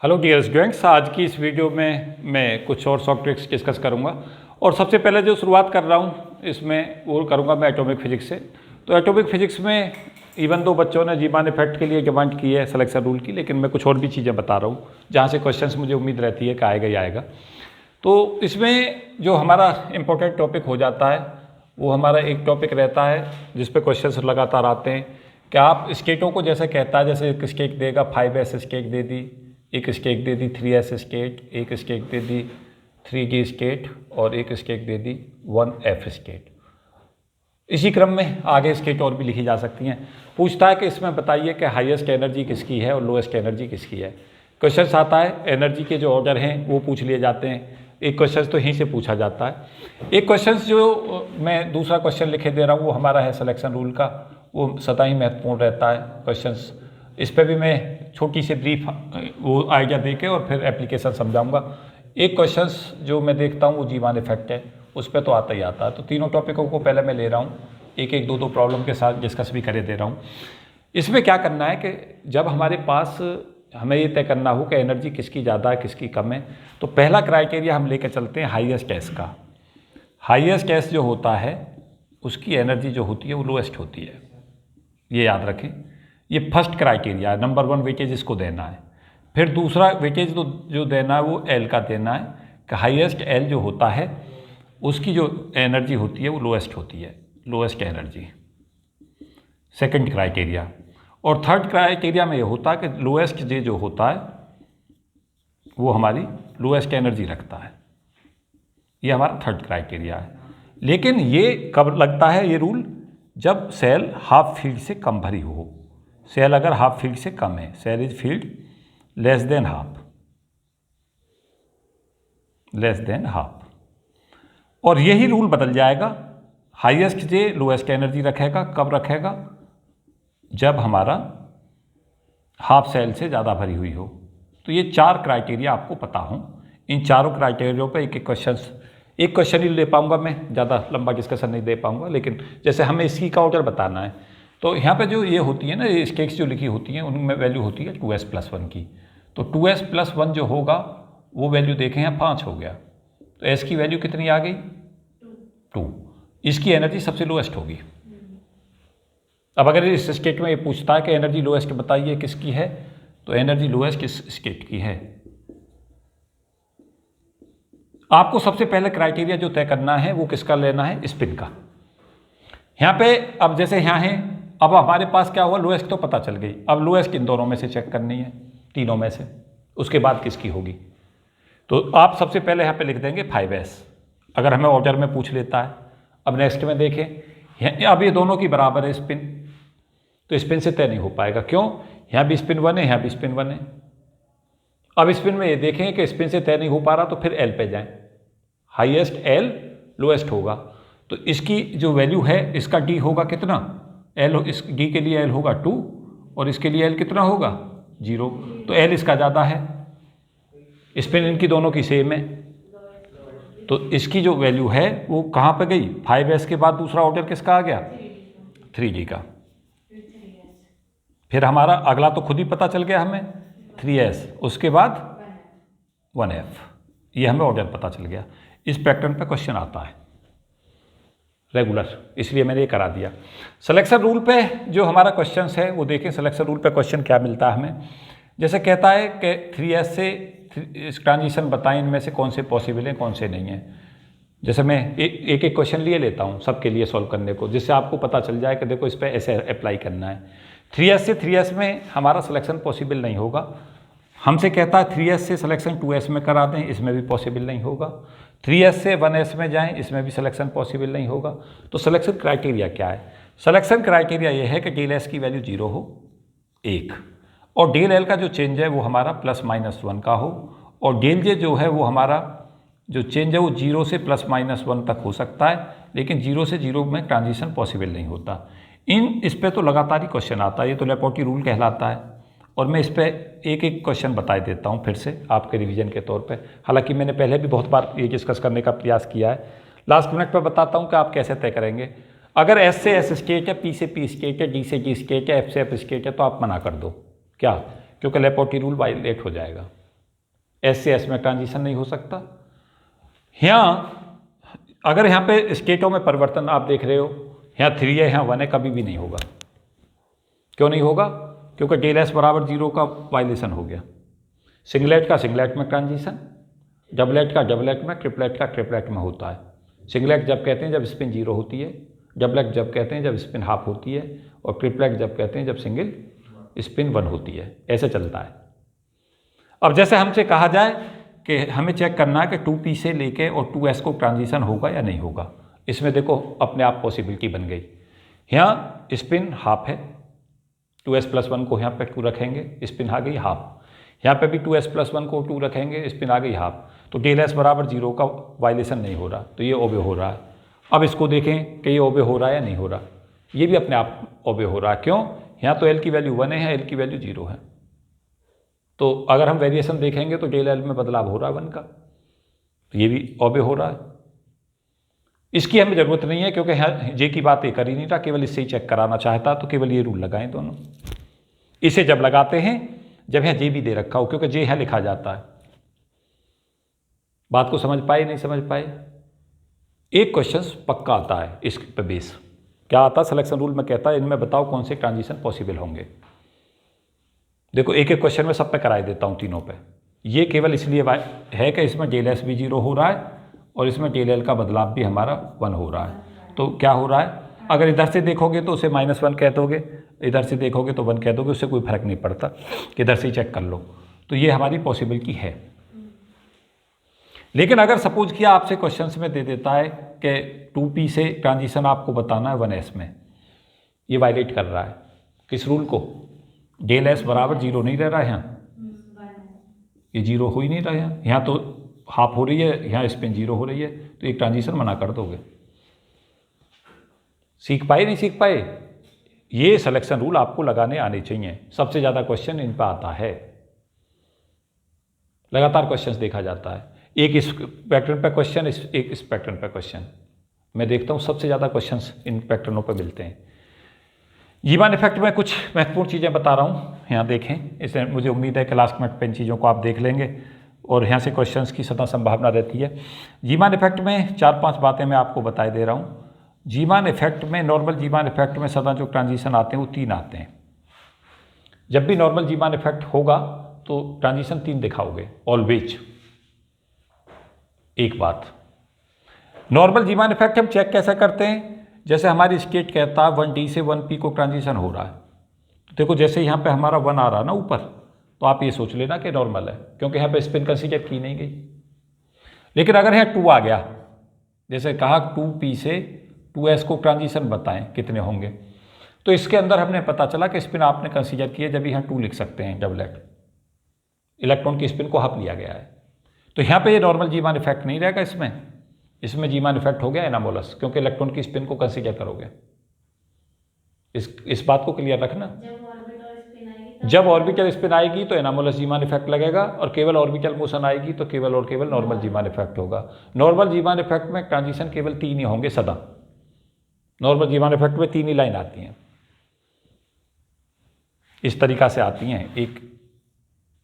Hello dear students, आज की इस वीडियो में मैं कुछ और सॉफ्ट ट्रिक्स डिस्कस करूंगा। और सबसे पहले जो शुरुआत कर रहा हूं इसमें वो करूंगा मैं एटॉमिक फिजिक्स से। तो एटॉमिक फिजिक्स में इवन दो बच्चों ने जीमान इफेक्ट के लिए डिमांड की है सिलेक्शन रूल की, लेकिन मैं कुछ और भी चीज़ें बता रहा हूँ जहाँ से क्वेश्चंस मुझे उम्मीद रहती है कि आएगा ही आएगा। तो इसमें जो हमारा इम्पोर्टेंट टॉपिक हो जाता है वो हमारा एक टॉपिक रहता है जिस पे क्वेश्चंस लगातार आते हैं कि आप स्केटों को जैसे कहता है, जैसे एक स्केट देगा 5s स्केट दे दी, एक स्केट दे दी 3s स्केट, एक स्केट दे दी 3g स्केट और एक स्केट दे दी 1f स्केट। इसी क्रम में आगे स्केट और भी लिखी जा सकती हैं। पूछता है कि इसमें बताइए कि हाईएस्ट एनर्जी किसकी है और लोएस्ट एनर्जी किसकी है। क्वेश्चन आता है, एनर्जी के जो ऑर्डर हैं वो पूछ लिए जाते हैं। एक क्वेश्चन तो यहीं से पूछा जाता है। एक क्वेश्चन जो मैं दूसरा क्वेश्चन लिखे दे रहा हूँ वो हमारा है सिलेक्शन रूल का, वो सदा ही महत्वपूर्ण रहता है क्वेश्चंस। इस पर भी मैं छोटी सी ब्रीफ वो आइडिया दे के और फिर एप्लीकेशन समझाऊंगा। एक क्वेश्चंस जो मैं देखता हूँ वो जीमान इफेक्ट है, उस पर तो आता ही आता है। तो तीनों टॉपिकों को पहले मैं ले रहा हूँ, एक एक दो प्रॉब्लम के साथ डिस्कस भी करे दे रहा हूँ। इसमें क्या करना है कि जब हमारे पास हमें ये तय करना हो कि एनर्जी किसकी ज़्यादा है किसकी कम है, तो पहला क्राइटेरिया हम लेकर चलते हैं हाईएस्ट एस का। हाईएस्ट एस जो होता है उसकी एनर्जी जो होती है वो लोएस्ट होती है, ये याद रखें। ये फर्स्ट क्राइटेरिया है, नंबर 1 वेटेज इसको देना है। फिर दूसरा वेटेज जो देना है वो एल का देना है कि हाईएस्ट एल जो होता है उसकी जो एनर्जी होती है वो लोएस्ट होती है, लोएस्ट एनर्जी, सेकंड क्राइटेरिया। और थर्ड क्राइटेरिया में ये होता है कि लोएस्ट जे जो होता है वो हमारी लोएस्ट एनर्जी रखता है। ये हमारा थर्ड क्राइटेरिया है। लेकिन ये कब लगता है ये रूल? जब सेल हाफ फील्ड से कम भरी हो। सेल अगर हाफ फील्ड से कम है, cell is field less than half, less than half. और यही रूल बदल जाएगा, हाईएस्ट जे लोएस्ट एनर्जी रखेगा। कब रखेगा? जब हमारा हाफ सेल से ज़्यादा भरी हुई हो। तो ये 4 क्राइटेरिया आपको पता हो। इन चारों क्राइटेरिया पे एक क्वेश्चन ही ले पाऊंगा मैं, ज़्यादा लंबा डिस्कशन नहीं दे पाऊंगा। लेकिन जैसे हमें इसकी का ऑर्डर बताना है तो यहाँ पे जो ये होती है ना, ये स्केट्स जो लिखी होती हैं उनमें वैल्यू होती है 2s+1 की। तो 2s+1 जो होगा वो वैल्यू देखें यहाँ 5 हो गया, तो s की वैल्यू कितनी आ गई? 2। इसकी एनर्जी सबसे लोएस्ट होगी। अब अगर इस स्केट में ये पूछता है कि एनर्जी लोएस्ट बताइए किसकी है, तो एनर्जी लोएस्ट इस स्केट की है। आपको सबसे पहले क्राइटेरिया जो तय करना है वो किसका लेना है? स्पिन का। यहाँ पे अब जैसे यहाँ है, अब हमारे पास क्या हुआ? लोएस्ट तो पता चल गई। अब लोएस्ट इन दोनों में से चेक करनी है, तीनों में से, उसके बाद किसकी होगी। तो आप सबसे पहले यहाँ पे लिख देंगे 5s, अगर हमें ऑर्डर में पूछ लेता है। अब नेक्स्ट में देखें, अब ये दोनों की बराबर है स्पिन, तो स्पिन से तय नहीं हो पाएगा। क्यों? यहाँ भी स्पिन 1 है, यहाँ भी स्पिन 1 है। अब स्पिन में ये देखें कि स्पिन से तय नहीं हो पा रहा, तो फिर एल पे जाएं। हाईएस्ट एल लोएस्ट होगा, तो इसकी जो वैल्यू है इसका डी होगा कितना? एल, इस डी के लिए एल होगा 2 और इसके लिए एल कितना होगा? 0। तो एल इसका ज़्यादा है, स्पिन इनकी दोनों की सेम है, तो इसकी जो वैल्यू है वो कहाँ पे गई? 5s के बाद दूसरा ऑर्डर किसका आ गया? 3g का। फिर हमारा अगला तो खुद ही पता चल गया हमें, 3s, उसके बाद 1f, ये हमें ऑर्डर पता चल गया। इस पैटर्न पे क्वेश्चन आता है रेगुलर, इसलिए मैंने ये करा दिया। सिलेक्शन रूल पे जो हमारा क्वेश्चन है वो देखें। सिलेक्शन रूल पे क्वेश्चन क्या मिलता है हमें? जैसे कहता है कि 3s से ट्रांजिशन बताएं, इनमें से कौन से पॉसिबल हैं कौन से नहीं हैं। जैसे मैं एक एक क्वेश्चन लिए लेता हूँ सबके लिए सॉल्व करने को, जिससे आपको पता चल जाए कि देखो इस पर ऐसे अप्लाई करना है। 3s से 3s में हमारा सिलेक्शन पॉसिबल नहीं होगा। हमसे कहता है 3s से सिलेक्शन 2s में करा दें, इसमें भी पॉसिबल नहीं होगा। 3s से 1s में जाएं, इसमें भी सिलेक्शन पॉसिबल नहीं होगा। तो सिलेक्शन क्राइटेरिया क्या है? सिलेक्शन क्राइटेरिया ये है कि डेल एस की वैल्यू 0 हो, 1, और डेल एल का जो चेंज है वो हमारा +-1 का हो, और डेल जे जो है वो हमारा जो चेंज है वो 0 से +-1 तक हो सकता है, लेकिन 0 से 0 में ट्रांजिशन पॉसिबल नहीं होता। इस पे तो लगातार ही क्वेश्चन आता है, ये तो लैपोर्टी रूल कहलाता है। और मैं इस पे एक एक क्वेश्चन बता देता हूँ फिर से आपके रिवीजन के तौर पे। हालांकि मैंने पहले भी बहुत बार ये डिस्कस करने का प्रयास किया है। लास्ट मिनट पे बताता हूँ कि आप कैसे तय करेंगे। अगर एस से एस स्टेट है, पी से पी स्टेट है, डी से डी स्टेट है, एफ से एफ स्टेट है, तो आप मना कर दो। क्या? क्योंकि लैपोर्टी रूल वायलेट हो जाएगा। एस से एस में ट्रांजिशन नहीं हो सकता। यहाँ अगर यहाँ पे स्टेटों में परिवर्तन आप देख रहे हो, यहाँ 3 है, यहाँ 1 है, कभी भी नहीं होगा। क्यों नहीं होगा? क्योंकि डेल एस बराबर 0 का वायलेशन हो गया। सिंगलेट का सिंगलेट में ट्रांजिशन, डबलेट का डबलेट में, ट्रिपलेट का ट्रिपलेट में होता है। सिंगलेट जब कहते हैं जब स्पिन 0 होती है, डबलेट जब कहते हैं जब स्पिन हाफ होती है, और ट्रिपलेट जब कहते हैं जब सिंगल स्पिन 1 होती है। ऐसे चलता है। अब जैसे हमसे कहा जाए कि हमें चेक करना है कि 2p से लेके और 2s को ट्रांजिशन होगा या नहीं होगा। इसमें देखो अपने आप पॉसिबिलिटी बन गई। यहाँ स्पिन हाफ है, 2s+1 को यहाँ पे 2 रखेंगे, स्पिन आ गई हाफ। यहाँ पे भी 2s+1 को 2 रखेंगे, स्पिन आ गई हाफ। तो डेल एस बराबर 0 का वायलेशन नहीं हो रहा, तो ये ओबे हो रहा है। अब इसको देखें कि ये ओबे हो रहा है या नहीं हो रहा। ये भी अपने आप ओबे हो रहा है। क्यों? यहाँ तो एल की वैल्यू 1 है, एल की वैल्यू 0 है। तो अगर हम वेरिएशन देखेंगे तो डेल एल में बदलाव हो रहा है 1 का, तो ये भी ओबे हो रहा है। इसकी हमें ज़रूरत नहीं है क्योंकि यहाँ जे की बात ये कर ही नहीं रहा, केवल इससे ही चेक कराना चाहता, तो केवल ये रूल लगाएं दोनों। इसे जब लगाते हैं जब यहाँ जे भी दे रखा हो, क्योंकि जे यहाँ लिखा जाता है। बात को समझ पाए नहीं समझ पाए? एक क्वेश्चन पक्का आता है इस पे बेस। क्या आता है? सिलेक्शन रूल में कहता है इनमें बताओ कौन से ट्रांजिशन पॉसिबल होंगे। देखो एक एक क्वेश्चन में सब पे कराई देता हूँ, तीनों पे। ये केवल इसलिए है कि इसमें डेल एस भी 0 हो रहा है और इसमें डेल एल का बदलाव भी हमारा 1 हो रहा है। तो क्या हो रहा है? अगर इधर से देखोगे तो उसे -1 कह दोगे, इधर से देखोगे तो 1 कह दोगे, उससे कोई फर्क नहीं पड़ता, इधर से ही चेक कर लो। तो ये हमारी पॉसिबिलिटी है। लेकिन अगर सपोज किया आपसे क्वेश्चंस में दे देता है कि 2p से ट्रांजिशन आपको बताना है 1s में, ये वायलेट कर रहा है किस रूल को? डेल एस बराबर 0 नहीं रह रहा है, यहाँ ये 0 हो ही नहीं रहा है। यहाँ तो हाफ हो रही है, यहाँ स्पिन 0 हो रही है, तो एक ट्रांजिशन मना कर दोगे। सीख पाए नहीं सीख पाए? ये सिलेक्शन रूल आपको लगाने आने चाहिए। सबसे ज़्यादा क्वेश्चन इन पर आता है, लगातार क्वेश्चंस देखा जाता है। एक इस पैटर्न पे क्वेश्चन, एक इस पैटर्न पे क्वेश्चन। मैं देखता हूँ सबसे ज़्यादा क्वेश्चंस इन पैटर्नों पे मिलते हैं। जीवान इफेक्ट में कुछ महत्वपूर्ण चीज़ें बता रहा हूँ, यहाँ देखें। इससे मुझे उम्मीद है कि लास्ट मिनट पे इन चीज़ों को आप देख लेंगे और यहाँ से क्वेश्चंस की सदा संभावना रहती है। जीवान इफेक्ट में 4-5 बातें मैं आपको बताए दे रहा हूँ। जीवान इफेक्ट में, नॉर्मल जीवान इफेक्ट में सदा जो ट्रांजिशन आते हैं वो 3 आते हैं। जब भी नॉर्मल जीवान इफेक्ट होगा तो ट्रांजिशन 3 दिखाओगे ऑलवेज। एक बात, नॉर्मल जीवान इफेक्ट हम चेक कैसे करते हैं? जैसे हमारी स्टेट कहता है 1d से 1p को ट्रांजिशन हो रहा है, तो देखो जैसे यहाँ पे हमारा 1 आ रहा है ना ऊपर, तो आप ये सोच लेना कि नॉर्मल है, क्योंकि यहाँ पे स्पिन कंसीडर की नहीं गई। लेकिन अगर यहाँ 2 आ गया, जैसे कहा 2p से 2s को ट्रांजिशन बताएं कितने होंगे, तो इसके अंदर हमने पता चला कि स्पिन आपने कंसीडर किया, जब यहाँ 2 लिख सकते हैं, डबलेट इलेक्ट्रॉन की स्पिन को हाफ लिया गया है। तो यहाँ पे ये नॉर्मल जीवान इफेक्ट नहीं रहेगा, इसमें जीवान इफेक्ट हो गया एनामोलस, क्योंकि इलेक्ट्रॉन की स्पिन को कंसीडर करोगे। इस बात को क्लियर रखना। जब ऑर्बिटल स्पिन आएगी तो एनामोलस जीवान इफेक्ट लगेगा, और केवल ऑर्बिटल मोशन आएगी तो केवल और केवल नॉर्मल जीवान इफेक्ट होगा। नॉर्मल जीवान इफेक्ट में ट्रांजिशन केवल 3 ही होंगे सदा। नॉर्मल जीवान इफेक्ट में 3 ही लाइन आती हैं, इस तरीका से आती हैं। एक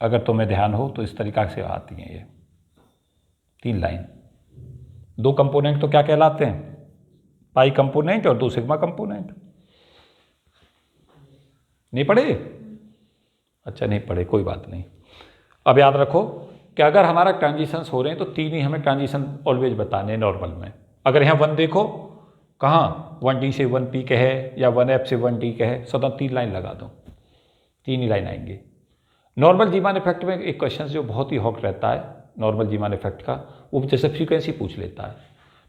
अगर तुम्हें ध्यान हो तो इस तरीका से आती हैं ये 3 लाइन। 2 कंपोनेंट तो क्या कहलाते हैं? पाई कंपोनेंट और 2 सिग्मा कंपोनेंट। नहीं पढ़े? अच्छा नहीं पढ़े, कोई बात नहीं। अब याद रखो कि अगर हमारा ट्रांजिशंस हो रहे हैं तो 3 ही हमें ट्रांजिशन ऑलवेज बताने हैं नॉर्मल में। अगर यहाँ 1 देखो, कहाँ 1d से 1p के है या 1f से 1d के है, सदा 3 लाइन लगा दो, 3 ही लाइन आएंगे। नॉर्मल जीवान इफेक्ट में एक क्वेश्चन जो बहुत ही हॉट रहता है नॉर्मल जीवान इफेक्ट का, वो जैसे फ्रीक्वेंसी पूछ लेता है।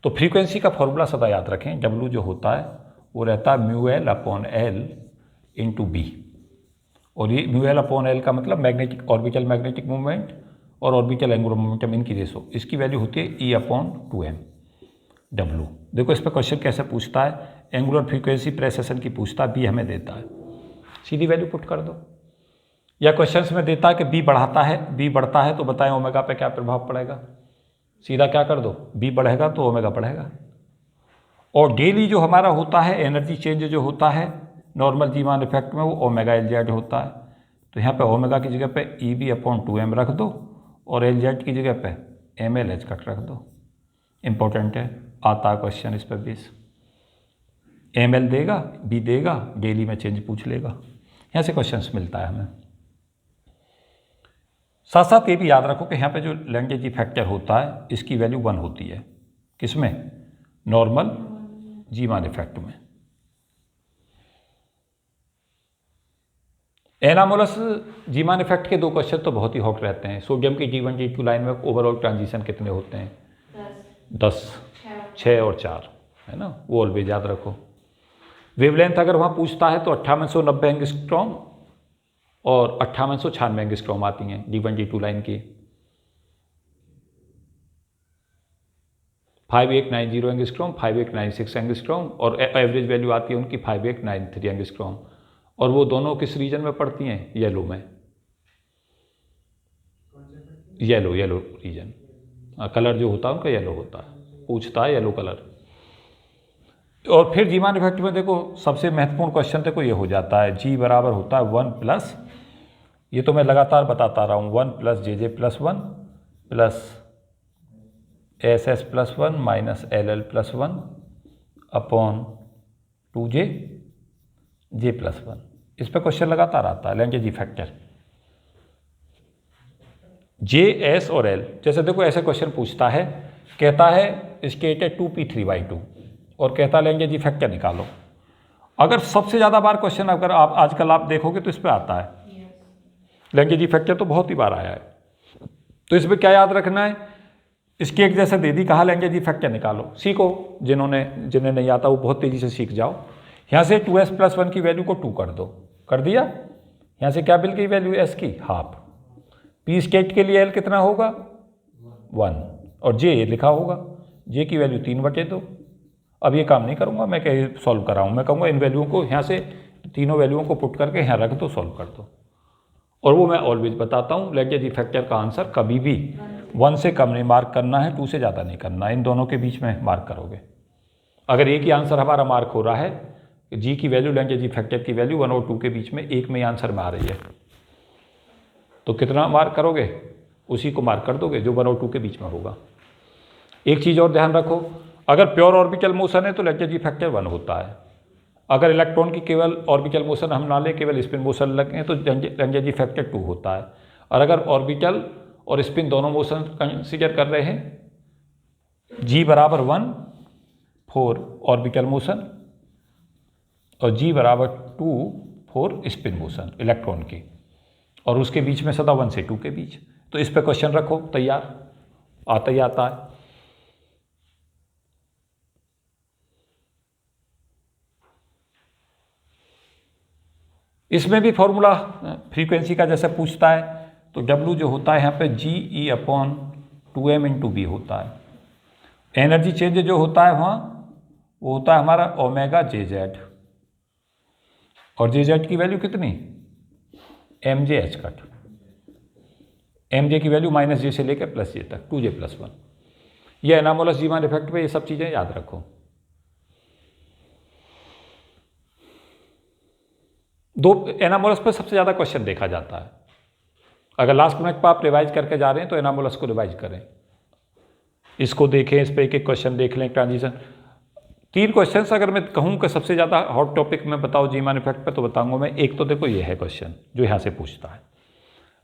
तो फ्रीक्वेंसी का फॉर्मूला सदा याद रखें, W जो होता है वो रहता है μL/L × B, और ये μL/L का मतलब मैग्नेटिक ऑर्बिटल मैग्नेटिक मूवमेंट और ऑर्बिटल एंगुलर मोमेंटम इनकी रेशो, इसकी वैल्यू होती है E/2m W। देखो इस पर क्वेश्चन कैसे पूछता है, एंगुलर फ्रीक्वेंसी प्रेसेशन की पूछता है, B हमें देता है, सीधी वैल्यू पुट कर दो। या क्वेश्चंस में देता है कि B बढ़ता है तो बताएं ओमेगा पे क्या प्रभाव पड़ेगा, सीधा क्या कर दो, B बढ़ेगा तो ओमेगा बढ़ेगा। और डेली जो हमारा होता है एनर्जी चेंज जो होता है नॉर्मल जीवान इफेक्ट में, वो ओमेगा LZ होता है। तो यहाँ पे ओमेगा की जगह पे EB/2m रख दो और एल जेड की जगह पे एम एल एच कट रख दो। इम्पोर्टेंट है, आता है क्वेश्चन इस पर 20। एम एल देगा, बी देगा, डेली में चेंज पूछ लेगा। यहाँ से क्वेश्चंस मिलता है हमें। साथ साथ ये भी याद रखो कि यहाँ पे जो लैंग्वेज फैक्टर होता है इसकी वैल्यू 1 होती है। किसमें? नॉर्मल जीमान इफेक्ट में। एनामोलस जीमान इफेक्ट के 2 क्वेश्चन तो बहुत ही हॉट रहते हैं। सोडियम की T1 T2 लाइन में ओवरऑल ट्रांजिशन कितने होते हैं? 10, 6 और 4, है ना, वो ऑलवेज याद रखो। वेवलेंथ अगर वहाँ पूछता है तो 5890 एंगस्ट्रॉम और 5896 एंगस्ट्रॉम आती हैं D1 D2 लाइन की। 5890 एंगस्ट्रॉम, 5896 एंगस्ट्रॉम और एवरेज वैल्यू आती है उनकी 5893 एंगस्ट्रॉम। और वो दोनों किस रीजन में पड़ती हैं? येलो में। येलो रीजन, कलर जो होता है उनका येलो होता है, पूछता है येलो कलर। और फिर जीमान इफेक्ट में देखो सबसे महत्वपूर्ण क्वेश्चन देखो ये हो जाता है, जी बराबर होता है 1 प्लस, ये तो मैं लगातार बताता रहा हूँ, 1 plus J plus 1 plus S plus 1 minus L plus 1 upon 2जे प्लस 1। इस पर क्वेश्चन लगातार आता है लैंग्वेज फैक्टर। जे, एस और एल, जैसे देखो ऐसे क्वेश्चन पूछता है, कहता है स्टेटेड 2p3/2 और कहता है लैंग्वेज फैक्टर निकालो। अगर सबसे ज़्यादा बार क्वेश्चन अगर आप आजकल आप देखोगे तो इस पर आता है लैंग्वेज फैक्टर, तो बहुत ही बार आया है। तो इसमें क्या याद रखना है? इसकी एक जैसे दे दी, कहा लैंग्वेज फैक्टर निकालो, सीखो। जिन्हें नहीं आता वो बहुत तेज़ी से सीख जाओ। यहाँ से 2s प्लस 1 की वैल्यू को 2 कर दो, कर दिया। यहाँ से क्या मिल गई वैल्यू? s की हाफ। पी स्टेट के लिए l कितना होगा? 1 और j लिखा होगा, j की वैल्यू 3/2। अब ये काम नहीं करूँगा मैं कि सॉल्व कराऊँ, मैं कहूँगा इन वैल्यूओं को यहाँ से तीनों वैल्यूओं को पुट करके यहाँ रख दो, सॉल्व कर दो। और वो मैं ऑलवेज बताता हूँ लैंग्वेज फैक्टर का आंसर कभी भी 1 से कम नहीं मार्क करना है, 2 से ज़्यादा नहीं करना है, इन दोनों के बीच में मार्क करोगे। अगर एक ही आंसर हमारा मार्क हो रहा है, जी की वैल्यू लैंग्वेज फैक्टर की वैल्यू 1 और 2 के बीच में एक में आंसर में आ रही है, तो कितना मार्क करोगे? उसी को मार्क कर दोगे जो 1 और 2 के बीच में होगा। एक चीज़ और ध्यान रखो, अगर प्योर ऑर्बिटल मोशन है तो लैंग्वेज फैक्टर 1 होता है। अगर इलेक्ट्रॉन की केवल ऑर्बिटल मोशन हम ना लें, केवल स्पिन मोशन लगे तो लैंग्वेज फैक्टर 2 होता है। और अगर ऑर्बिटल और स्पिन दोनों मोशन कंसीडर कर रहे हैं, जी बराबर 1 फॉर ऑर्बिटल मोशन और जी बराबर 2 फॉर स्पिन मोशन इलेक्ट्रॉन की, और उसके बीच में सदा 1 से 2 के बीच। तो इस पे क्वेश्चन रखो तैयार, आता ही आता है। इसमें भी फॉर्मूला फ्रीक्वेंसी का जैसे पूछता है तो W जो होता है यहाँ पे GE upon 2m into B होता है। एनर्जी चेंज जो होता है वहाँ वो होता है हमारा ओमेगा JZ, और JZ की वैल्यू कितनी? mj h cut. mj की वैल्यू -j से लेकर +j तक, 2j + 1। ये एनामोलस जीमान इफेक्ट पे ये सब चीज़ें याद रखो। दो एनामोलस पर सबसे ज़्यादा क्वेश्चन देखा जाता है। अगर लास्ट मिनट पर आप रिवाइज करके जा रहे हैं तो एनामोलस को रिवाइज करें, इसको देखें, इस पर एक क्वेश्चन देख लें, ट्रांजिशन। 3 क्वेश्चंस अगर मैं कहूँ कि सबसे ज़्यादा हॉट टॉपिक में बताओ जीमान इफेक्ट पे, तो बताऊंगा मैं। एक तो देखो ये है क्वेश्चन जो यहाँ से पूछता है।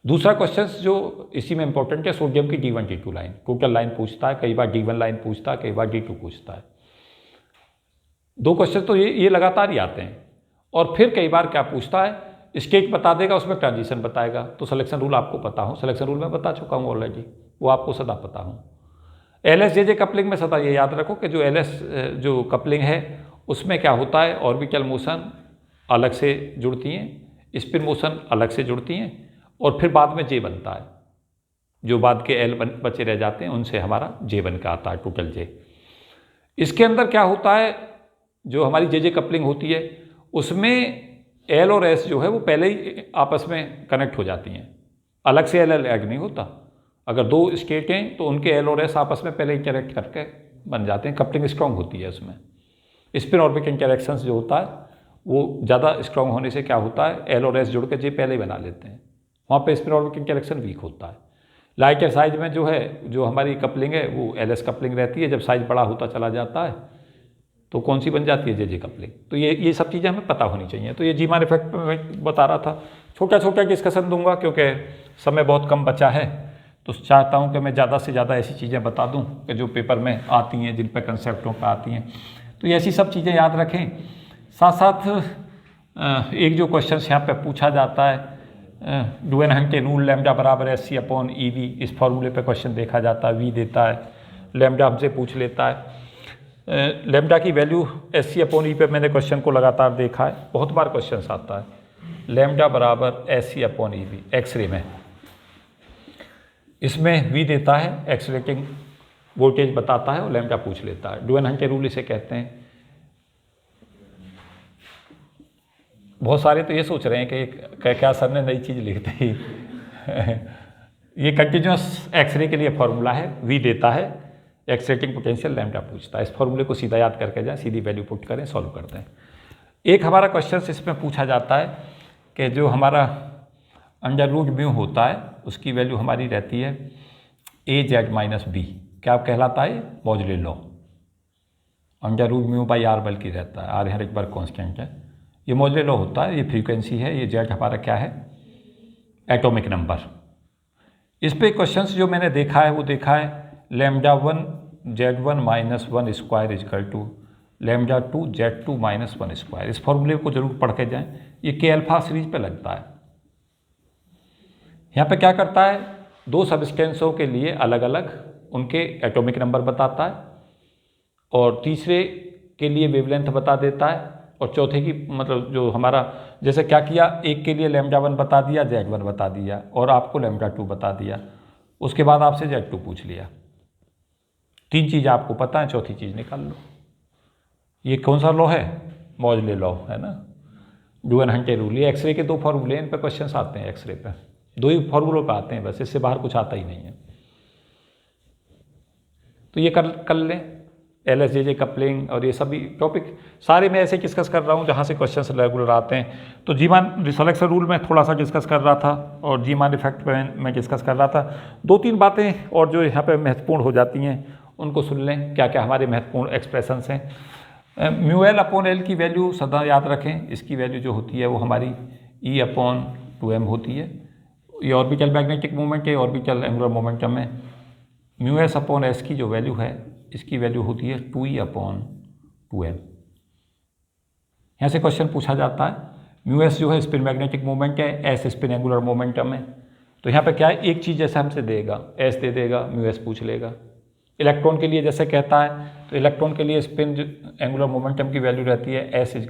दूसरा क्वेश्चन जो इसी में इंपॉर्टेंट है, सोडियम की D1 D2 line, total line पूछता है, कई बार D1 लाइन पूछता है, कई बार D2 पूछता है। 2 क्वेश्चन तो ये लगातार ही आते हैं। और फिर कई बार क्या पूछता है, स्टेट बता देगा, उसमें ट्रांजिशन बताएगा। तो सिलेक्शन रूल आपको पता हो, सिलेक्शन रूल मैं बता चुका हूँ ऑलरेडी, वो आपको सदा पता हो। LS-JJ कपलिंग में सदा ये याद रखो कि जो LS जो कपलिंग है उसमें क्या होता है, ऑर्बिटल मोशन अलग से जुड़ती हैं, स्पिन मोशन अलग से जुड़ती हैं, और फिर बाद में J बनता है। जो बाद के L बचे रह जाते हैं उनसे हमारा J बन के आता है, टोटल J। इसके अंदर क्या होता है, जो हमारी JJ कपलिंग होती है उसमें L और S जो है वो पहले ही आपस में कनेक्ट हो जाती हैं, अलग से L ऐड नहीं होता। अगर 2 स्टेट हैं तो उनके L और S आपस में पहले इंटरेक्ट करके बन जाते हैं, कपलिंग स्ट्रॉन्ग होती है उसमें। स्पिन ऑर्बिट इंटरेक्शंस जो होता है वो ज़्यादा स्ट्रॉन्ग होने से क्या होता है, L और S जुड़ के J पहले ही बना लेते हैं, वहाँ पे स्पिन ऑर्बिट इंटरेक्शन वीक होता है। लाइटर साइज में जो है, जो हमारी कपलिंग है वो LS कपलिंग रहती है। जब साइज बड़ा होता चला जाता है तो कौन सी बन जाती है, JJ कपलिंग। तो ये सब चीज़ें हमें पता होनी चाहिए। तो ये जीमान इफेक्ट में मैं बता रहा था, छोटा छोटा डिस्कशन दूंगा क्योंकि समय बहुत कम बचा है। तो चाहता हूँ कि मैं ज़्यादा से ज़्यादा ऐसी चीज़ें बता दूँ कि जो पेपर में आती हैं, जिन पर कंसेप्टों पर आती हैं। तो ये ऐसी सब चीज़ें याद रखें। साथ साथ एक जो क्वेश्चन यहाँ पे पूछा जाता है, डुएनहंटे रूल लैम्डा बराबर SC/EV, इस फॉर्मूले पे क्वेश्चन देखा जाता है। V देता है, लैम्डा हमसे पूछ लेता है। लैम्डा की वैल्यू SC/E पे मैंने क्वेश्चन को लगातार देखा है, बहुत बार क्वेश्चन आता है। लैम्डा बराबर SC/EV एक्सरे में, इसमें V देता है, एक्सलेटिंग वोल्टेज बताता है और लैम्डा पूछ लेता है। डुएनहंटे रूल इसे कहते हैं। बहुत सारे तो ये सोच रहे हैं कि क्या सर ने नई चीज़ लिख दी। ये कंटिन्यूस एक्सरे के लिए फॉर्मूला है। V देता है, एक्सलेटिंग पोटेंशियल, लैम्डा पूछता है। इस फॉर्मूले को सीधा याद करके जाएं, सीधी वैल्यू पुट करें, सॉल्व करते हैं। एक हमारा क्वेश्चन इसमें पूछा जाता है कि जो हमारा √μ होता है उसकी वैल्यू हमारी रहती है AZ - B। क्या कहलाता है? मॉजुले लॉ। √μ/r बल्कि रहता है, R हर एक बार कॉन्स्टेंट है। ये मॉजुले लॉ होता है, ये फ्रीक्वेंसी है, ये Z हमारा क्या है? Atomic number. इस पे क्वेश्चंस जो मैंने देखा है वो देखा है λ1 Z1 - 1 square is equal to λ2 Z2 - 1 square. इस फॉर्मूले को जरूर पढ़ के जाएं, ये K-अल्फा सीरीज पे लगता है। यहाँ पे क्या करता है, दो सब्सटेंसों के लिए अलग अलग उनके एटॉमिक नंबर बताता है और तीसरे के लिए वेवलेंथ बता देता है और चौथे की मतलब जो हमारा, जैसे क्या किया, एक के लिए λ1 बता दिया, Z1 बता दिया और आपको λ2 बता दिया। उसके बाद आपसे Z2 पूछ लिया। तीन चीज़ आपको पता है, चौथी चीज़ निकाल लो। ये कौन सा लॉ है? मॉजुले लॉ है ना, डुएनहंटे रूल। ये एक्सरे के दो फॉर्मूले, इन पे क्वेश्चंस आते हैं। एक्सरे पे दो ही फॉर्मूलों पे आते हैं बस, इससे बाहर कुछ आता ही नहीं है। तो ये कर लें, LS JJ कपलिंग और ये सभी टॉपिक सारे मैं ऐसे डिस्कस कर रहा हूँ जहाँ से क्वेश्चंस रेगुलर आते हैं। तो जीमान रिसलेक्शन रूल में थोड़ा सा डिस्कस कर रहा था और जीमान इफेक्ट पे मैं डिस्कस कर रहा था। दो तीन बातें और जो यहाँ पे महत्वपूर्ण हो जाती हैं उनको सुन लें, क्या क्या हमारे महत्वपूर्ण एक्सप्रेशंस हैं। μL/L की वैल्यू सदा याद रखें। इसकी वैल्यू जो होती है वो हमारी E/2m होती है। ये ऑर्बिटल मैग्नेटिक मोमेंट है, ऑर्बिटल एंगुलर मोमेंटम है। μS/S की जो वैल्यू है, इसकी वैल्यू होती है 2E/2m। यहाँ से क्वेश्चन पूछा जाता है। μS जो है स्पिन मैग्नेटिक मोमेंट है, S स्पिन एंगुलर मोमेंटम है। तो यहाँ पे क्या है, एक चीज़ जैसे हमसे देगा, S दे देगा, μS पूछ लेगा। इलेक्ट्रॉन के लिए जैसे कहता है, तो इलेक्ट्रॉन के लिए स्पिन एंगुलर मोमेंटम की वैल्यू रहती है S =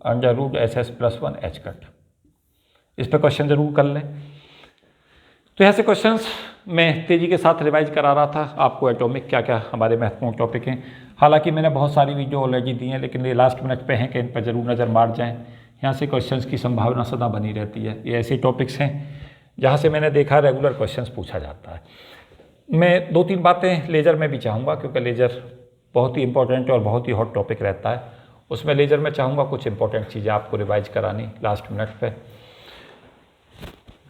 √SS+1h। इस पर क्वेश्चन जरूर कर लें। तो यहाँ से क्वेश्चंस मैं तेज़ी के साथ रिवाइज करा रहा था आपको, एटॉमिक क्या क्या हमारे महत्वपूर्ण टॉपिक हैं। हालांकि मैंने बहुत सारी वीडियो ऑलरेडी दी हैं, लेकिन ये लास्ट मिनट पे हैं कि इन पर ज़रूर नज़र मार जाएं। यहाँ से क्वेश्चंस की संभावना सदा बनी रहती है। ये ऐसे टॉपिक्स हैं जहाँ से मैंने देखा रेगुलर क्वेश्चंस पूछा जाता है। मैं दो तीन बातें लेज़र में भी चाहूँगा, क्योंकि लेज़र बहुत ही इंपॉर्टेंट और बहुत ही हॉट टॉपिक रहता है। उसमें लेज़र में चाहूँगा कुछ इंपॉर्टेंट चीज़ें आपको रिवाइज करानी लास्ट मिनट पे।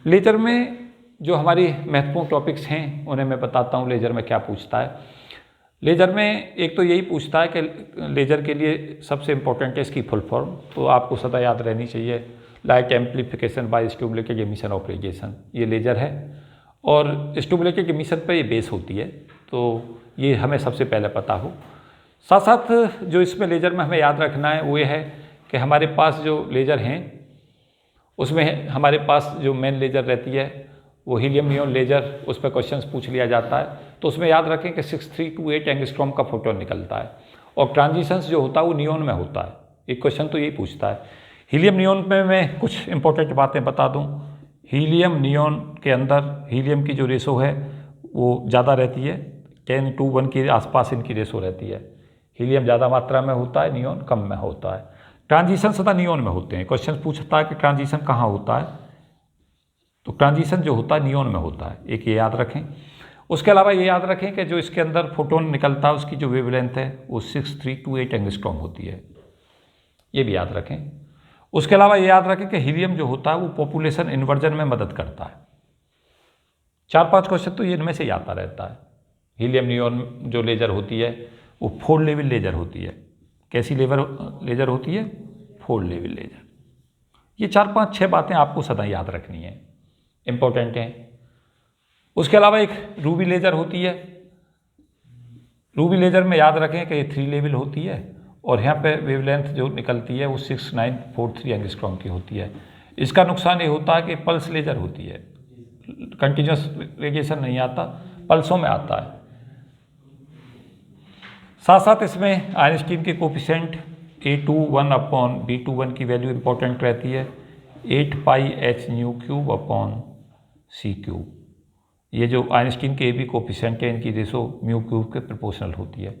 लेज़र में जो हमारी महत्वपूर्ण टॉपिक्स हैं उन्हें मैं बताता हूँ लेज़र में क्या पूछता है। लेज़र में एक तो यही पूछता है कि लेज़र के लिए सबसे इम्पोर्टेंट है इसकी फुल फॉर्म, तो आपको सदा याद रहनी चाहिए, light amplification by stimulated emission of radiation. ये लेज़र है और स्टिमुलेटेड एमिशन पर ये बेस होती है, तो ये हमें सबसे पहले पता हो। साथ साथ जो इसमें लेज़र में हमें याद रखना है वो ये है कि हमारे पास जो लेज़र हैं उसमें हमारे पास जो मेन लेज़र रहती है वो हीलियम नियॉन लेज़र, उस पर क्वेश्चंस पूछ लिया जाता है। तो उसमें याद रखें कि 6328 एंगस्ट्रॉम का फोटोन निकलता है और ट्रांजिशंस जो होता है वो नियॉन में होता है। एक क्वेश्चन तो यही पूछता है। हीलियम नियॉन में मैं कुछ इंपॉर्टेंट बातें बता दूं। हीलियम नियॉन के अंदर हीलियम की जो रेशो है वो ज़्यादा रहती है, 10:1 के आसपास इनकी रेशो रहती है। हीलियम ज़्यादा मात्रा में होता है, नियॉन कम में होता है। ट्रांजिशन सदा नियॉन में होते हैं। क्वेश्चन पूछता है कि ट्रांजिशन कहाँ होता है, तो ट्रांजिशन जो होता है नियॉन में होता है, एक ये याद रखें। उसके अलावा ये याद रखें कि जो इसके अंदर फोटोन निकलता है उसकी जो वेवलेंथ है वो 6328 एंगस्ट्रॉम होती है, ये भी याद रखें। उसके अलावा ये याद रखें कि हीलियम जो होता है वो पॉपुलेशन इन्वर्जन में मदद करता है। 4-5 क्वेश्चन तो ये इनमें से ही आता रहता है। हीलियम नियॉन जो लेज़र होती है वो 4 लेवल लेज़र होती है। कैसी लेज़र होती है? 4 लेवल लेज़र। ये 4-5-6 बातें आपको सदा याद रखनी है, इम्पोर्टेंट हैं। उसके अलावा एक रूबी लेज़र होती है। रूबी लेज़र में याद रखें कि ये 3 लेवल होती है और यहाँ पे वेवलेंथ जो निकलती है वो 6943 एंगस्ट्रॉम की होती है। इसका नुकसान ये होता है कि पल्स लेज़र होती है, कंटिन्यूस रेडिएशन नहीं आता, पल्सों में आता है। साथ साथ इसमें आइंस्टीन के कोफिशिएंट A21/B21 की वैल्यू इंपॉर्टेंट रहती है, 8πh/c³। ये जो आइंस्टीन के भी कोफिशिएंट है इनकी रेशो μ³ के प्रोपोर्शनल होती है।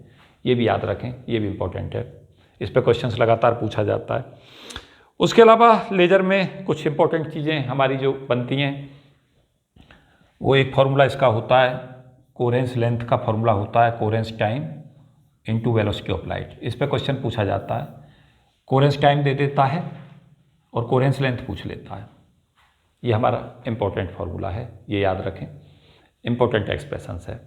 ये भी याद रखें, ये भी इंपॉर्टेंट है, इस पर क्वेश्चंस लगातार पूछा जाता है। उसके अलावा लेज़र में कुछ इंपॉर्टेंट चीज़ें हमारी जो बनती हैं, वो एक फार्मूला इसका होता है, कोहेरेंस लेंथ का फार्मूला होता है coherence time into velocity of light. इस पर क्वेश्चन पूछा जाता है, कोहेरेंस टाइम दे देता है और कोहेरेंस लेंथ पूछ लेता है। ये हमारा इंपॉर्टेंट फार्मूला है, ये याद रखें, इंपॉर्टेंट एक्सप्रेशंस है।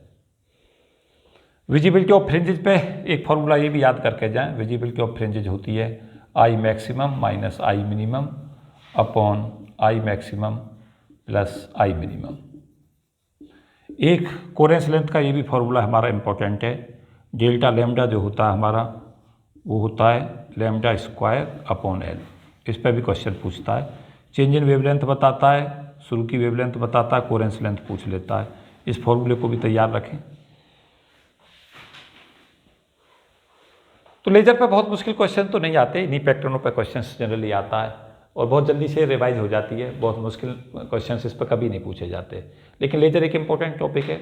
विजिबिलिटी ऑफ फ्रिंजेज पे एक फार्मूला ये भी याद करके जाएं। विजिबिलिटी ऑफ फ्रिंजेज होती है I maximum minus I minimum upon I maximum plus I minimum. एक कोहेरेंस लेंथ का ये भी फार्मूला हमारा इंपॉर्टेंट है, डेल्टा लैम्डा जो होता है हमारा वो होता है लैम्डा स्क्वायर अपॉन L। इस पर भी क्वेश्चन पूछता है, चेंज इन वेवलेंथ बताता है, शुरू की वेवलेंथ बताता है, कोहेरेंस लेंथ पूछ लेता है। इस फॉर्मूले को भी तैयार रखें। तो लेज़र पे बहुत मुश्किल क्वेश्चन तो नहीं आते, इन्हीं पैटर्नों पे क्वेश्चंस जनरली आता है और बहुत जल्दी से रिवाइज हो जाती है। बहुत मुश्किल क्वेश्चंस इस पर कभी नहीं पूछे जाते, लेकिन लेज़र एक इंपॉर्टेंट टॉपिक है।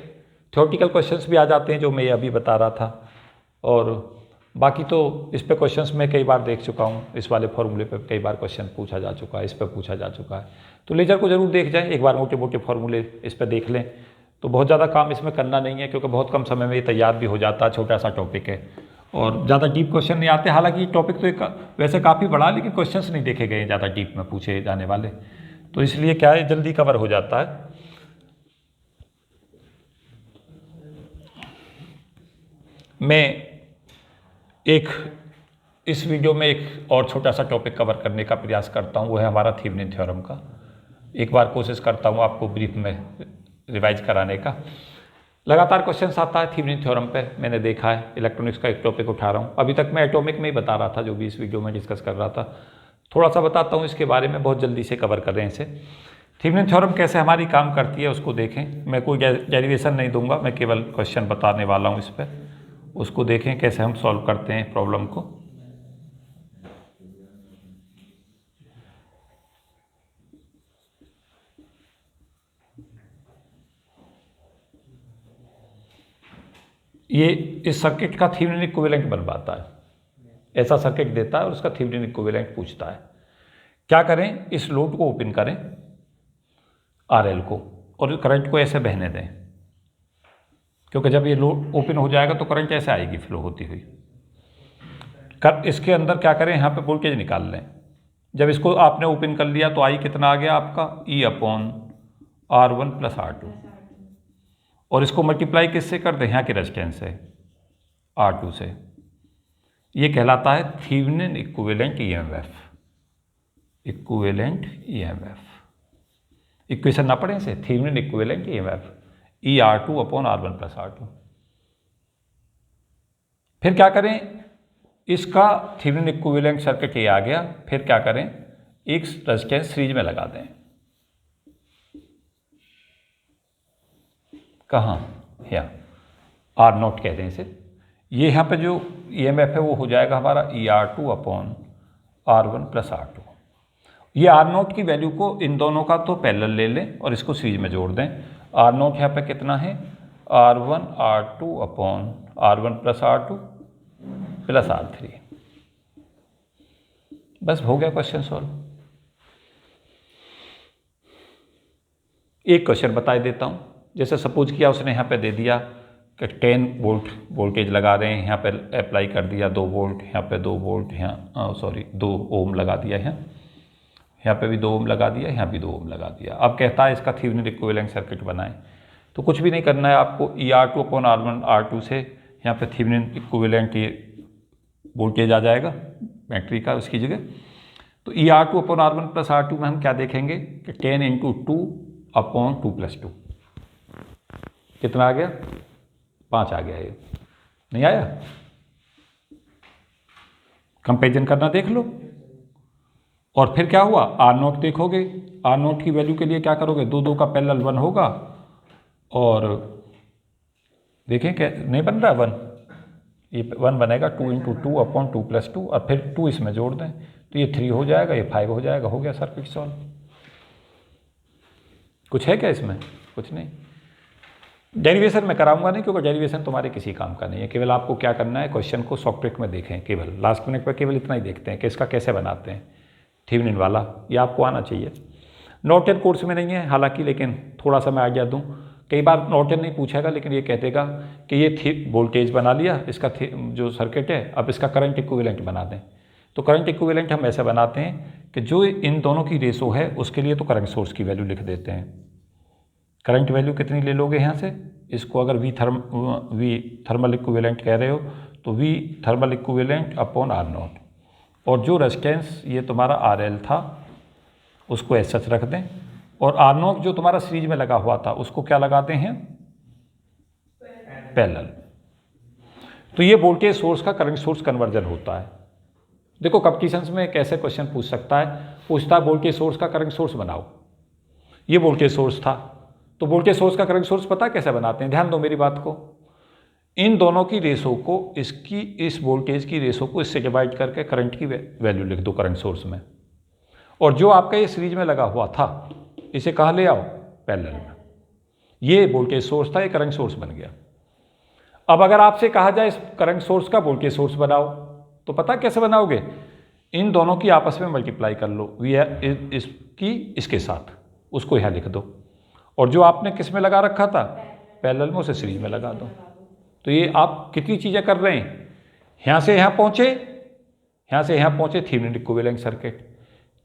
थ्योरेटिकल क्वेश्चंस भी आ जाते हैं जो मैं अभी बता रहा था, और बाकी तो इस पे क्वेश्चंस मैं कई बार देख चुका हूँ, इस वाले फॉर्मूले पे कई बार क्वेश्चन पूछा जा चुका है, इस पर पूछा जा चुका है। तो लेज़र को जरूर देख जाएं, एक बार मोटे मोटे फार्मूले इस पर देख लें, तो बहुत ज़्यादा काम इसमें करना नहीं है, क्योंकि बहुत कम समय में ये तैयार भी हो जाता है। छोटा सा टॉपिक है और ज़्यादा डीप क्वेश्चन नहीं आते। हालांकि टॉपिक तो वैसे काफ़ी बड़ा, लेकिन क्वेश्चंस नहीं देखे गए ज़्यादा डीप में पूछे जाने वाले, तो इसलिए क्या है जल्दी कवर हो जाता है। मैं इस वीडियो में एक और छोटा सा टॉपिक कवर करने का प्रयास करता हूँ, वो है हमारा थेवेनिन थ्योरम का। एक बार कोशिश करता हूँ आपको ब्रीफ में रिवाइज कराने का। लगातार क्वेश्चंस आता है थेवेनिन थ्योरम पे, मैंने देखा है। इलेक्ट्रॉनिक्स का एक टॉपिक उठा रहा हूँ, अभी तक मैं एटॉमिक में ही बता रहा था, जो भी इस वीडियो में डिस्कस कर रहा था। थोड़ा सा बताता हूँ इसके बारे में, बहुत जल्दी से कवर कर रहे हैं इसे। थेवेनिन थ्योरम कैसे हमारी काम करती है उसको देखें। मैं कोई डेरिवेशन नहीं दूंगा, मैं केवल क्वेश्चन बताने वाला हूँ इस पर, उसको देखें कैसे हम सॉल्व करते हैं प्रॉब्लम को। ये इस सर्किट का थेवेनिन इक्विवेलेंट बनवाता है, ऐसा सर्किट देता है और उसका थेवेनिन इक्विवेलेंट पूछता है। क्या करें, इस लोड को ओपन करें RL को, और करंट को ऐसे बहने दें, क्योंकि जब ये लोड ओपन हो जाएगा तो करंट ऐसे आएगी फ्लो होती हुई। इसके अंदर क्या करें, यहाँ पे वोल्टेज निकाल लें। जब इसको आपने ओपन कर लिया तो I कितना आ गया आपका, E/R1 + R2, और इसको मल्टीप्लाई किससे कर दें, यहाँ के रेजिस्टेंस से R2 से। ये कहलाता है Thevenin equivalent EMF। Equivalent EMF, equation ना पढ़ें इसे, Thevenin equivalent EMF ER2/R1 + R2। फिर क्या करें, इसका थेवेनिन इक्विवेलेंट सर्किट ये आ गया। फिर क्या करें, एक रेजिस्टेंस सीरीज में लगा दें। कहाँ, यहाँ R0 कहते हैं इसे। ये यहाँ पे जो EMF है वो हो जाएगा हमारा ER2/R1 + R2। ये R0 की वैल्यू को इन दोनों का तो पैरेलल ले लें और इसको सीरीज में जोड़ दें। R0 यहाँ पे कितना है, R1/R2/R1 + R2 + R3। बस हो गया क्वेश्चन सॉल्व। एक क्वेश्चन बता देता हूँ। जैसे सपोज किया उसने यहाँ पे दे दिया कि 10 वोल्ट वोल्टेज लगा रहे हैं, यहाँ पे अप्लाई कर दिया 2 वोल्ट, यहाँ पे 2 वोल्ट, यहाँ 2 ओम लगा दिया है, यहाँ पे भी 2 ओम लगा दिया, यहाँ भी 2 ओम लगा दिया। अब कहता है इसका थेवेनिन इक्विवेलेंट सर्किट बनाएं। तो कुछ भी नहीं करना है आपको, ER2/R1 से यहाँ पे थेवेनिन इक्विवेलेंट ये वोल्टेज आ जाएगा बैटरी का उसकी जगह। तो ER2/R1 + R2 में हम क्या देखेंगे कि 10 × 2/2 कितना आ गया, 5 आ गया। ये नहीं आया, कंपेरिजन करना देख लो। और फिर क्या हुआ, R0 देखोगे, R0 की वैल्यू के लिए क्या करोगे, 2 का पैरेलल 1 होगा, और देखें क्या नहीं बन रहा 1, ये 1 बनेगा 2 × 2/2 + 2, और फिर 2 इसमें जोड़ दें तो ये 3 हो जाएगा, ये 5 हो जाएगा, हो गया सर्किट सॉल्व। कुछ है क्या इसमें, कुछ नहीं। डेरिवेशन में कराऊंगा नहीं, क्योंकि डेरिवेशन तुम्हारे किसी काम का नहीं है। केवल आपको क्या करना है, क्वेश्चन को सॉफ्ट ट्रिक में देखें, केवल लास्ट मिनट पर केवल इतना ही देखते हैं कि इसका कैसे बनाते हैं थेवेनिन वाला, ये आपको आना चाहिए। नॉर्टन कोर्स में नहीं है हालांकि, लेकिन थोड़ा सा मैं आइडिया दूँ। कई बार नॉर्टन नहीं पूछेगा, लेकिन ये कह देगा कि ये वोल्टेज बना लिया इसका जो सर्किट है, अब इसका करंट इक्विवेलेंट बना दें। तो करंट इक्विवेलेंट हम ऐसे बनाते हैं कि जो इन दोनों की रेशो है उसके लिए तो करंट सोर्स की वैल्यू लिख देते हैं। करंट वैल्यू कितनी ले लोगे यहाँ से, इसको अगर वी थर्मल इक्विवेलेंट कह रहे हो तो V thermal equivalent upon R0, और जो रेजिस्टेंस ये तुम्हारा RL था उसको ऐसा रख दें, और R0 जो तुम्हारा सीरीज में लगा हुआ था उसको क्या लगाते हैं, पैरेलल। तो ये वोल्टेज सोर्स का करंट सोर्स कन्वर्जन होता है। देखो कंपटीशंस में कैसे क्वेश्चन पूछ सकता है, पूछता है वोल्टेज सोर्स का करंट सोर्स बनाओ। ये वोल्टेज सोर्स था, तो वोल्टेज सोर्स का करंट सोर्स पता कैसे बनाते हैं, ध्यान दो मेरी बात को। इन दोनों की रेशो को, इसकी इस वोल्टेज की रेशो को इससे डिवाइड करके करंट की वैल्यू लिख दो करंट सोर्स में, और जो आपका ये सीरीज में लगा हुआ था इसे कहाँ ले आओ, पैरेलल में। ये वोल्टेज सोर्स था, ये करंट सोर्स बन गया। अब अगर आपसे कहा जाए इस करंट सोर्स का वोल्टेज सोर्स बनाओ, तो पता कैसे बनाओगे, इन दोनों की आपस में मल्टीप्लाई कर लो, इसकी इसके साथ, उसको यहाँ लिख दो, और जो आपने किस में लगा रखा था, पैरेलल में, उसे सीरीज में लगा दो। तो ये आप कितनी चीज़ें कर रहे हैं, यहाँ से यहाँ पहुँचे, यहाँ से यहाँ पहुँचे, Thevenin equivalent circuit,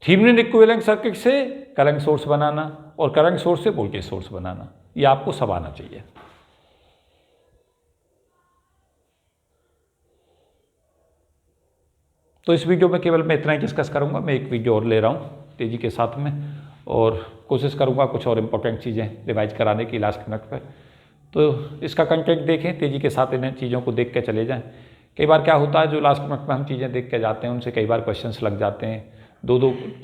Thevenin equivalent circuit से करंट सोर्स बनाना, और करंट सोर्स से वोल्टेज सोर्स बनाना, ये आपको सब आना चाहिए। तो इस वीडियो में केवल मैं इतना ही डिस्कस करूंगा। मैं एक वीडियो और ले रहा हूँ तेज़ी के साथ में, और कोशिश करूंगा कुछ और इम्पोर्टेंट चीज़ें रिवाइज कराने की लास्ट मिनट पर। तो इसका कंटेंट देखें, तेज़ी के साथ इन चीज़ों को देख के चले जाएं। कई बार क्या होता है, जो लास्ट मिनट में हम चीज़ें देख के जाते हैं उनसे कई बार क्वेश्चंस लग जाते हैं।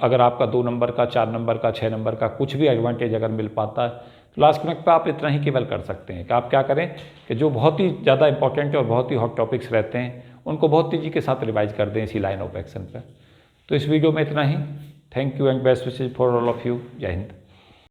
अगर आपका 2 नंबर का, 4 नंबर का, 6 नंबर का कुछ भी एडवांटेज अगर मिल पाता है, तो लास्ट मिनट पे आप इतना ही केवल कर सकते हैं कि आप क्या करें कि जो बहुत ही ज़्यादा इंपॉर्टेंट और बहुत ही हॉट टॉपिक्स रहते हैं उनको बहुत तेज़ी के साथ रिवाइज कर दें इसी लाइन ऑफ एक्शन पर। तो इस वीडियो में इतना ही। Thank you and best wishes for all of you. जय हिंद।